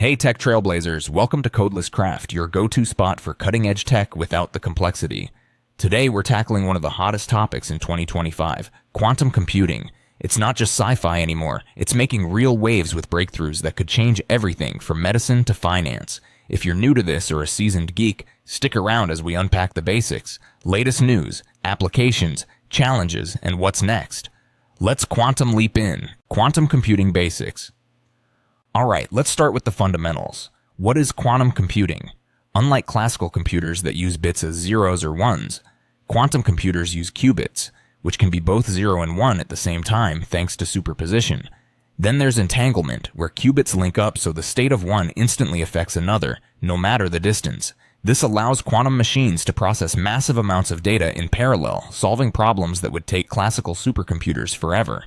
Hey tech trailblazers, welcome to Codeless Craft, your go-to spot for cutting-edge tech without the complexity. Today we're tackling one of the hottest topics in 2025, quantum computing. It's not just sci-fi anymore, it's making real waves with breakthroughs that could change everything from medicine to finance. If you're new to this or a seasoned geek, stick around as we unpack the basics, latest news, applications, challenges, and what's next. Let's quantum leap in. Quantum computing basics. Alright, let's start with the fundamentals. What is quantum computing? Unlike classical computers that use bits as zeros or ones, quantum computers use qubits, which can be both 0 and 1 at the same time thanks to superposition. Then there's entanglement, where qubits link up so the state of one instantly affects another, no matter the distance. This allows quantum machines to process massive amounts of data in parallel, solving problems that would take classical supercomputers forever.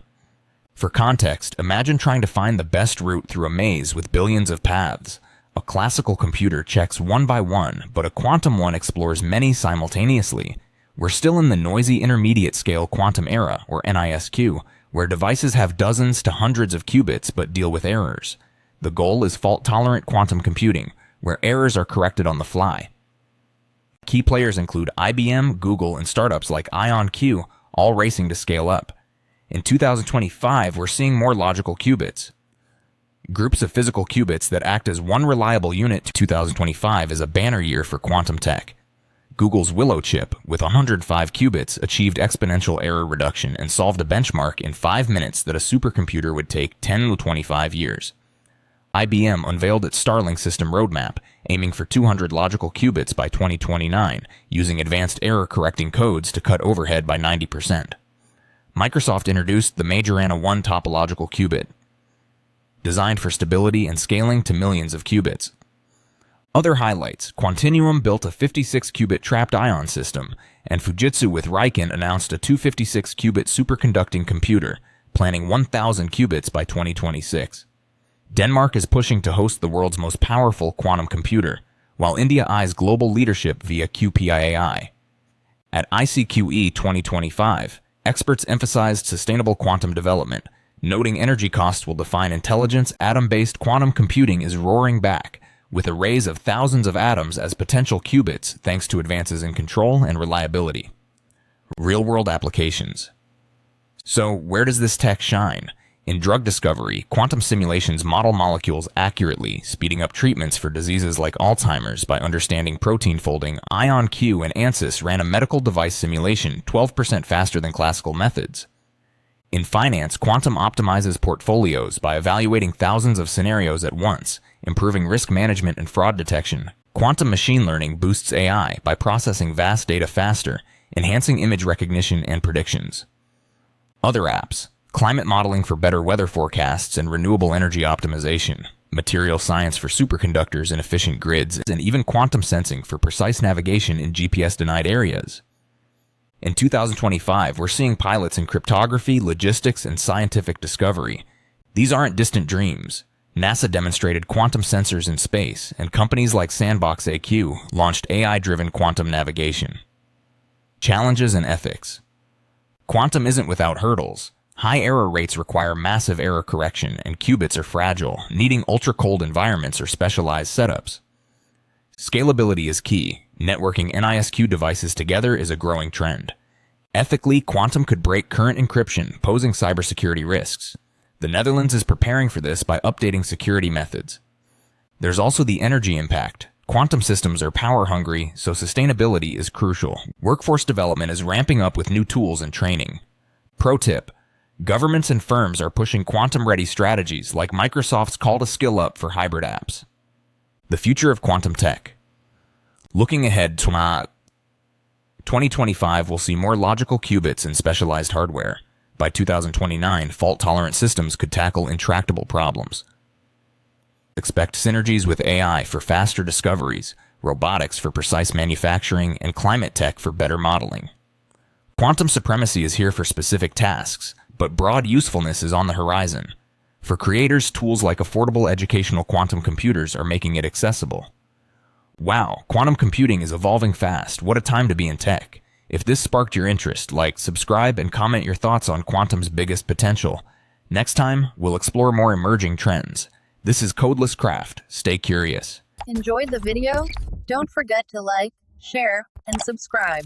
For context, imagine trying to find the best route through a maze with billions of paths. A classical computer checks one by one, but a quantum one explores many simultaneously. We're still in the noisy intermediate scale quantum era, or NISQ, where devices have dozens to hundreds of qubits but deal with errors. The goal is fault-tolerant quantum computing, where errors are corrected on the fly. Key players include IBM, Google, and startups like IonQ, all racing to scale up. In 2025, we're seeing more logical qubits. Groups of physical qubits that act as one reliable unit. 2025 is a banner year for quantum tech. Google's Willow chip, with 105 qubits, achieved exponential error reduction and solved a benchmark in 5 minutes that a supercomputer would take 10 to 25 years. IBM unveiled its Starling system roadmap, aiming for 200 logical qubits by 2029, using advanced error-correcting codes to cut overhead by 90%. Microsoft introduced the Majorana 1 topological qubit, designed for stability and scaling to millions of qubits. Other highlights: Quantinuum built a 56-qubit trapped ion system, and Fujitsu with Riken announced a 256-qubit superconducting computer, planning 1,000 qubits by 2026. Denmark is pushing to host the world's most powerful quantum computer, while India eyes global leadership via QPIAI. At ICQE 2025, experts emphasized sustainable quantum development, noting energy costs will define intelligence. Atom-based quantum computing is roaring back, with arrays of thousands of atoms as potential qubits thanks to advances in control and reliability. Real-world applications. So, where does this tech shine? In drug discovery, quantum simulations model molecules accurately, speeding up treatments for diseases like Alzheimer's by understanding protein folding. IonQ and ANSYS ran a medical device simulation 12% faster than classical methods. In finance, quantum optimizes portfolios by evaluating thousands of scenarios at once, improving risk management and fraud detection. Quantum machine learning boosts AI by processing vast data faster, enhancing image recognition and predictions. Other apps: climate modeling for better weather forecasts and renewable energy optimization, material science for superconductors and efficient grids, and even quantum sensing for precise navigation in GPS-denied areas. In 2025, we're seeing pilots in cryptography, logistics, and scientific discovery. These aren't distant dreams. NASA demonstrated quantum sensors in space, and companies like Sandbox AQ launched AI-driven quantum navigation. Challenges and ethics. Quantum isn't without hurdles. High error rates require massive error correction, and qubits are fragile, needing ultra-cold environments or specialized setups. Scalability is key. Networking NISQ devices together is a growing trend. Ethically, quantum could break current encryption, posing cybersecurity risks. The Netherlands is preparing for this by updating security methods. There's also the energy impact. Quantum systems are power-hungry, so sustainability is crucial. Workforce development is ramping up with new tools and training. Pro tip: governments and firms are pushing quantum-ready strategies like Microsoft's call to skill up for hybrid apps. The future of quantum tech. Looking ahead to 2025 will see more logical qubits and specialized hardware. By 2029, fault-tolerant systems could tackle intractable problems. Expect synergies with AI for faster discoveries, robotics for precise manufacturing, and climate tech for better modeling. Quantum supremacy is here for specific tasks, but broad usefulness is on the horizon. For creators, tools like affordable educational quantum computers are making it accessible. Wow, quantum computing is evolving fast. What a time to be in tech. If this sparked your interest, like, subscribe, and comment your thoughts on quantum's biggest potential. Next time, we'll explore more emerging trends. This is Codeless Craft. Stay curious. Enjoyed the video? Don't forget to like, share, and subscribe.